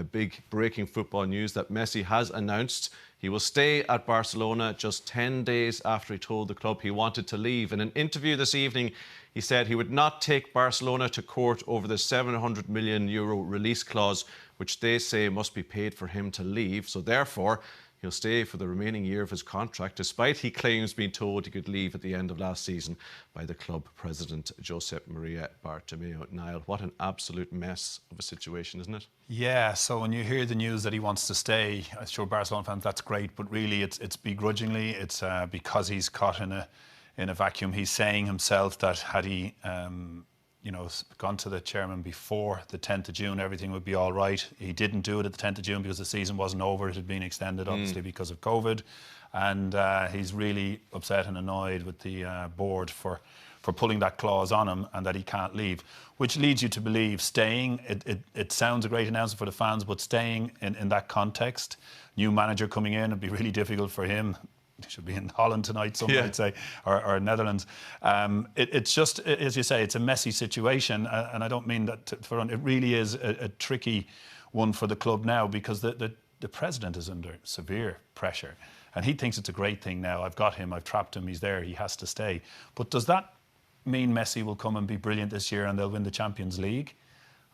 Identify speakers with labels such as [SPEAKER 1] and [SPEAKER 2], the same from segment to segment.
[SPEAKER 1] big breaking football news that Messi has announced he will stay at Barcelona just 10 days after he told the club he wanted to leave. In an interview this evening, he said he would not take Barcelona to court over the €700 million release clause, which they say must be paid for him to leave. So therefore, he'll stay for the remaining year of his contract, despite he claims being told he could leave at the end of last season by the club president, Josep Maria Bartomeu. Niall, what an absolute mess of a situation, isn't it?
[SPEAKER 2] Yeah, so when you hear the news that he wants to stay, I'm sure Barcelona fans, that's great, but really it's begrudgingly. It's because he's caught in a vacuum. He's saying himself that had he gone to the chairman before the 10th of June, everything would be all right. He didn't do it at the 10th of June because the season wasn't over. It had been extended, obviously, because of COVID. And he's really upset and annoyed with the board for pulling that clause on him and that he can't leave, which leads you to believe staying, it sounds a great announcement for the fans, but staying in that context, new manager coming in, it'd be really difficult for him. He should be in Holland tonight, some might say, or Netherlands. It's just, as you say, it's a messy situation, and I don't mean that it really is a tricky one for the club now, because the president is under severe pressure, and he thinks it's a great thing now. I've got him, I've trapped him, he's there, he has to stay. But does that mean Messi will come and be brilliant this year and they'll win the Champions League?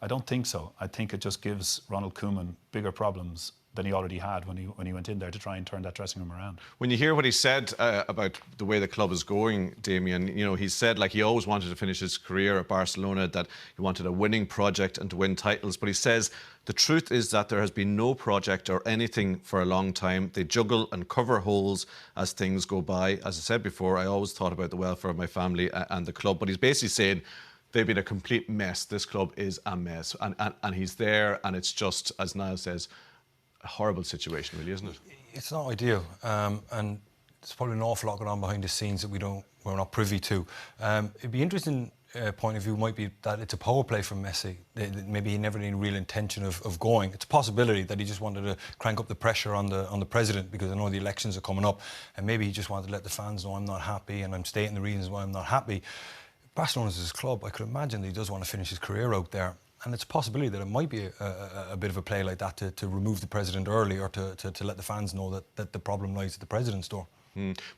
[SPEAKER 2] I don't think so. I think it just gives Ronald Koeman bigger problems than he already had when he went in there to try and turn that dressing room around.
[SPEAKER 1] When you hear what he said about the way the club is going, Damien, he said like he always wanted to finish his career at Barcelona, that he wanted a winning project and to win titles. But he says the truth is that there has been no project or anything for a long time. They juggle and cover holes as things go by. As I said before, I always thought about the welfare of my family and the club. But he's basically saying they've been a complete mess. This club is a mess. And he's there, and it's just, as Niall says, a horrible situation, really, isn't it?
[SPEAKER 3] It's not ideal, and there's probably an awful lot going on behind the scenes that we're not privy to. It'd be interesting. Point of view might be that it's a power play from Messi. Maybe he never had any real intention of going. It's a possibility that he just wanted to crank up the pressure on the president, because I know the elections are coming up, and maybe he just wanted to let the fans know I'm not happy and I'm stating the reasons why I'm not happy. Barcelona's his club. I could imagine that he does want to finish his career out there. And it's a possibility that it might be a bit of a play like that to remove the president early, or to let the fans know that the problem lies at the president's door.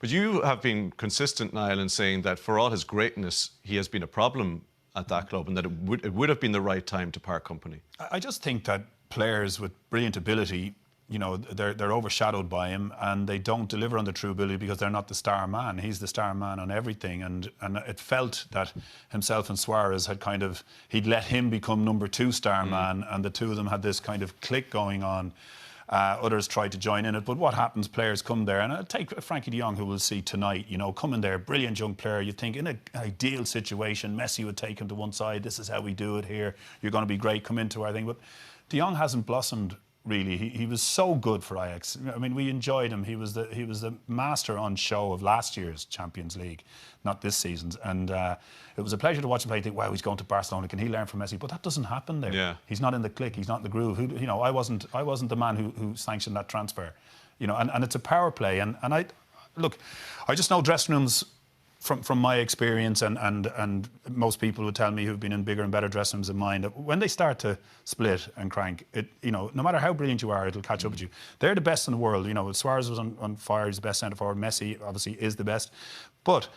[SPEAKER 1] But you have been consistent, Niall, in saying that for all his greatness, he has been a problem at that club, and that it would have been the right time to part company.
[SPEAKER 2] I just think that players with brilliant ability, they're overshadowed by him, and they don't deliver on the true ability because they're not the star man. He's the star man on everything, and it felt that himself and Suarez had he'd let him become number 2 star man, and the two of them had this kind of click going on. Others tried to join in it, but what happens? Players come there, and take Frankie de Jong, who we'll see tonight. Come in there, brilliant young player. You think in an ideal situation, Messi would take him to one side. This is how we do it here. You're going to be great. Come into our thing. But de Jong hasn't blossomed. Really, he was so good for Ajax. I mean, we enjoyed him. He was the master on show of last year's Champions League, not this season's. And it was a pleasure to watch him play. Think, wow, he's going to Barcelona. Can he learn from Messi? But that doesn't happen there. Yeah. He's not in the click. He's not in the groove. I wasn't the man who sanctioned that transfer. And it's a power play. And I just know dressing rooms. From my experience, and most people would tell me who've been in bigger and better dressing rooms than mine, that when they start to split and crank, no matter how brilliant you are, it'll catch up with you. They're the best in the world. Suarez was on fire, he's the best centre forward. Messi obviously is the best, but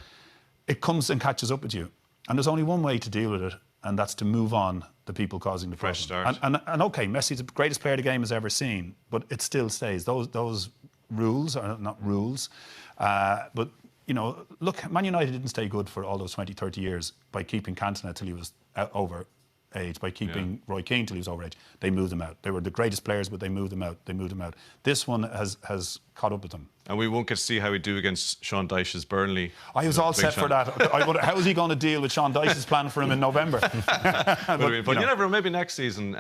[SPEAKER 2] it comes and catches up with you. And there's only one way to deal with it, and that's to move on the people causing the
[SPEAKER 1] fresh
[SPEAKER 2] problem.
[SPEAKER 1] start.
[SPEAKER 2] And okay, Messi's the greatest player the game has ever seen, but it still stays. Those rules are not rules, but. Look, Man United didn't stay good for all those 20, 30 years by keeping Cantona till he was over age, by keeping Roy Keane till he was over age. They moved him out. They were the greatest players, but they moved him out. This one has caught up with them. And
[SPEAKER 1] we won't get to see how we do against Sean Dyche's Burnley.
[SPEAKER 2] I was all set for that. How is he going to deal with Sean Dyche's plan for him in November?
[SPEAKER 1] But you never know, maybe next season.